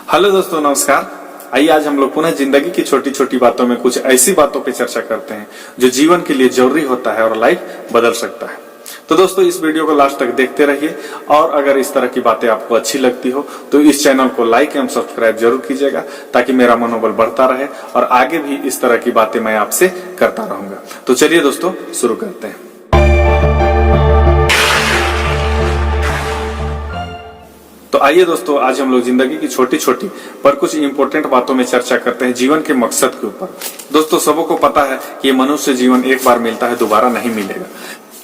Hello दोस्तों, नमस्कार। आइए आज हम लोग पुनः जिंदगी की छोटी छोटी बातों में कुछ ऐसी बातों पे चर्चा करते हैं जो जीवन के लिए जरूरी होता है और लाइफ बदल सकता है। तो दोस्तों, इस वीडियो को लास्ट तक देखते रहिए और अगर इस तरह की बातें आपको अच्छी लगती हो तो इस चैनल को लाइक एवं सब्सक्राइब जरूर कीजिएगा ताकि मेरा मनोबल बढ़ता रहे और आगे भी इस तरह की बातें मैं आपसे करता रहूंगा। तो चलिए दोस्तों, शुरू करते हैं। तो आइए दोस्तों, आज हम लोग जिंदगी की छोटी छोटी पर कुछ इंपॉर्टेंट बातों में चर्चा करते हैं जीवन के मकसद के ऊपर। दोस्तों, सबों को पता है कि ये मनुष्य जीवन एक बार मिलता है, दोबारा नहीं मिलेगा।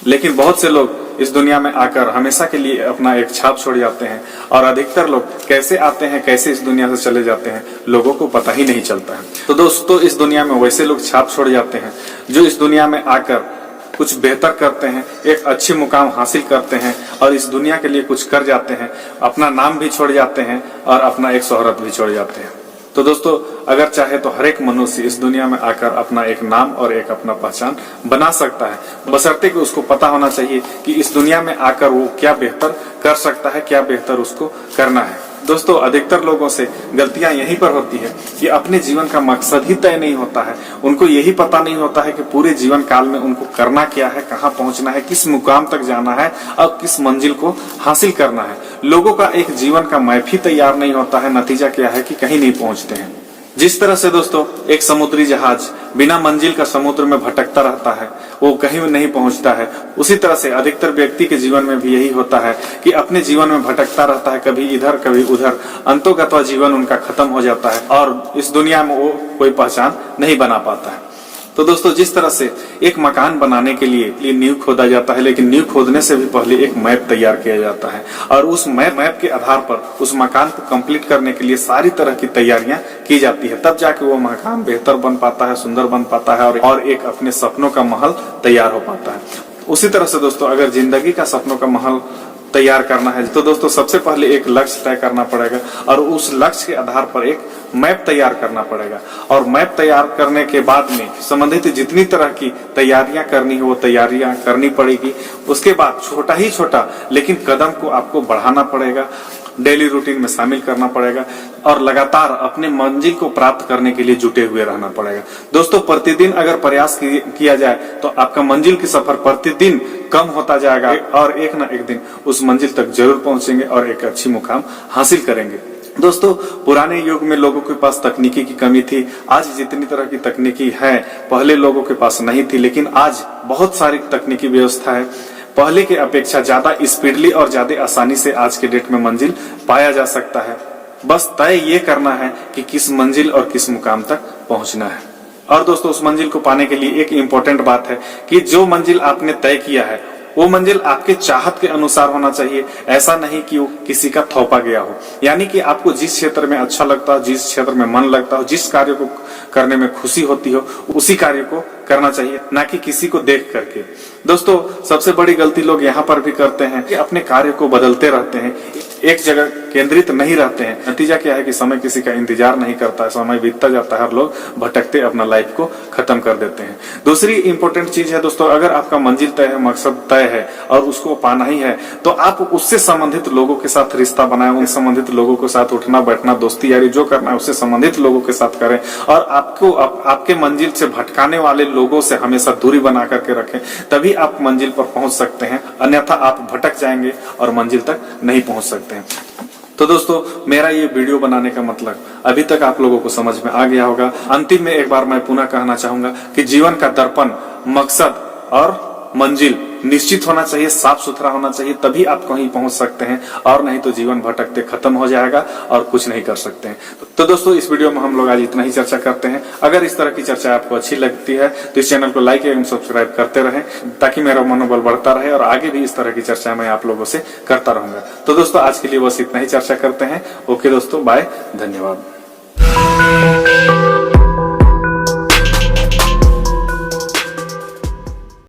लेकिन बहुत से लोग इस दुनिया में आकर हमेशा के लिए अपना एक छाप छोड़ जाते हैं और अधिकतर लोग कैसे आते हैं, कैसे इस दुनिया से चले जाते हैं, लोगों को पता ही नहीं चलता है। तो दोस्तों, इस दुनिया में वैसे लोग छाप छोड़ जाते हैं जो इस दुनिया में आकर कुछ बेहतर करते हैं, एक अच्छी मुकाम हासिल करते हैं और इस दुनिया के लिए कुछ कर जाते हैं, अपना नाम भी छोड़ जाते हैं और अपना एक शोहरत भी छोड़ जाते हैं। तो दोस्तों, अगर चाहे तो हर एक मनुष्य इस दुनिया में आकर अपना एक नाम और एक अपना पहचान बना सकता है, बशर्ते कि उसको पता होना चाहिए कि इस दुनिया में आकर वो क्या बेहतर कर सकता है, क्या बेहतर उसको करना है। दोस्तों, अधिकतर लोगों से गलतियां यहीं पर होती है कि अपने जीवन का मकसद ही तय नहीं होता है। उनको यही पता नहीं होता है कि पूरे जीवन काल में उनको करना क्या है, कहाँ पहुंचना है, किस मुकाम तक जाना है और किस मंजिल को हासिल करना है। लोगों का एक जीवन का मैप ही तैयार नहीं होता है। नतीजा क्या है कि कहीं नहीं पहुंचते हैं। जिस तरह से दोस्तों एक समुद्री जहाज बिना मंजिल का समुद्र में भटकता रहता है, वो कहीं नहीं पहुंचता है, उसी तरह से अधिकतर व्यक्ति के जीवन में भी यही होता है कि अपने जीवन में भटकता रहता है, कभी इधर कभी उधर। अंतोगत्वा जीवन उनका खत्म हो जाता है और इस दुनिया में वो कोई पहचान नहीं बना पाता है। तो दोस्तों, जिस तरह से एक मकान बनाने के लिए नींव खोदा जाता है, लेकिन नींव खोदने से भी पहले एक मैप तैयार किया जाता है और उस मैप के आधार पर उस मकान को कंप्लीट करने के लिए सारी तरह की तैयारियां की जाती है। तब जाके वो मकान बेहतर बन पाता है, सुंदर बन पाता है और एक अपने सपनों का महल तैयार हो पाता है। उसी तरह से दोस्तों, अगर जिंदगी का सपनों का महल तैयार करना है तो दोस्तों सबसे पहले एक लक्ष्य तय करना पड़ेगा और उस लक्ष्य के आधार पर एक मैप तैयार करना पड़ेगा और मैप तैयार करने के बाद में संबंधित जितनी तरह की तैयारियां करनी है वो तैयारियां करनी पड़ेगी। उसके बाद छोटा ही छोटा लेकिन कदम को आपको बढ़ाना पड़ेगा, डेली रूटीन में शामिल करना पड़ेगा और लगातार अपने मंजिल को प्राप्त करने के लिए जुटे हुए रहना पड़ेगा। दोस्तों, प्रतिदिन अगर प्रयास किया जाए तो आपका मंजिल की सफर प्रतिदिन कम होता जाएगा और एक ना एक दिन उस मंजिल तक जरूर पहुंचेंगे और एक अच्छी मुकाम हासिल करेंगे। दोस्तों, पुराने युग में लोगों के पास तकनीकी की कमी थी। आज जितनी तरह की तकनीकी है पहले लोगों के पास नहीं थी, लेकिन आज बहुत सारी तकनीकी व्यवस्था है। पहले के अपेक्षा ज्यादा स्पीडली और ज्यादा आसानी से आज के डेट में मंजिल पाया जा सकता है। बस तय ये करना है कि किस मंजिल और किस मुकाम तक पहुंचना है। और दोस्तों, उस मंजिल को पाने के लिए एक इम्पोर्टेंट बात है कि जो मंजिल आपने तय किया है वो मंजिल आपके चाहत के अनुसार होना चाहिए। ऐसा नहीं कि वो किसी का थोपा गया हो। यानी कि आपको जिस क्षेत्र में अच्छा लगता हो, जिस क्षेत्र में मन लगता हो, जिस कार्य को करने में खुशी होती हो, उसी कार्य को करना चाहिए, ना कि किसी को देख करके। दोस्तों, सबसे बड़ी गलती लोग यहाँ पर भी करते हैं कि अपने कार्य को बदलते रहते हैं, एक जगह केंद्रित नहीं रहते हैं। नतीजा क्या है कि समय किसी का इंतजार नहीं करता है, समय बीतता जाता है और लोग भटकते अपना लाइफ को खत्म कर देते हैं। दूसरी इंपॉर्टेंट चीज है दोस्तों, अगर आपका मंजिल तय है, मकसद तय है और उसको पाना ही है तो आप उससे संबंधित लोगों के साथ रिश्ता बनाएं, उनसे संबंधित लोगों के साथ उठना बैठना, दोस्ती यारी जो करना है उससे संबंधित लोगों के साथ करें और आपको आपके मंजिल से भटकाने वाले लोगों से हमेशा दूरी बना करके रखें, तभी आप मंजिल पर पहुंच सकते हैं। अन्यथा आप भटक जाएंगे और मंजिल तक नहीं पहुंच सकते हैं। तो दोस्तों, मेरा ये वीडियो बनाने का मतलब अभी तक आप लोगों को समझ में आ गया होगा। अंतिम में एक बार मैं पुनः कहना चाहूंगा कि जीवन का दर्पण, मकसद और मंजिल निश्चित होना चाहिए, साफ सुथरा होना चाहिए, तभी आप कहीं पहुंच सकते हैं और नहीं तो जीवन भटकते खत्म हो जाएगा और कुछ नहीं कर सकते हैं। तो दोस्तों, इस वीडियो में हम लोग आज इतना ही चर्चा करते हैं। अगर इस तरह की चर्चा आपको अच्छी लगती है तो इस चैनल को लाइक एवं सब्सक्राइब करते रहें ताकि मेरा मनोबल बढ़ता रहे और आगे भी इस तरह की चर्चा मैं आप लोगों से करता रहूंगा। तो दोस्तों, आज के लिए बस इतना ही चर्चा करते हैं। ओके दोस्तों, बाय, धन्यवाद।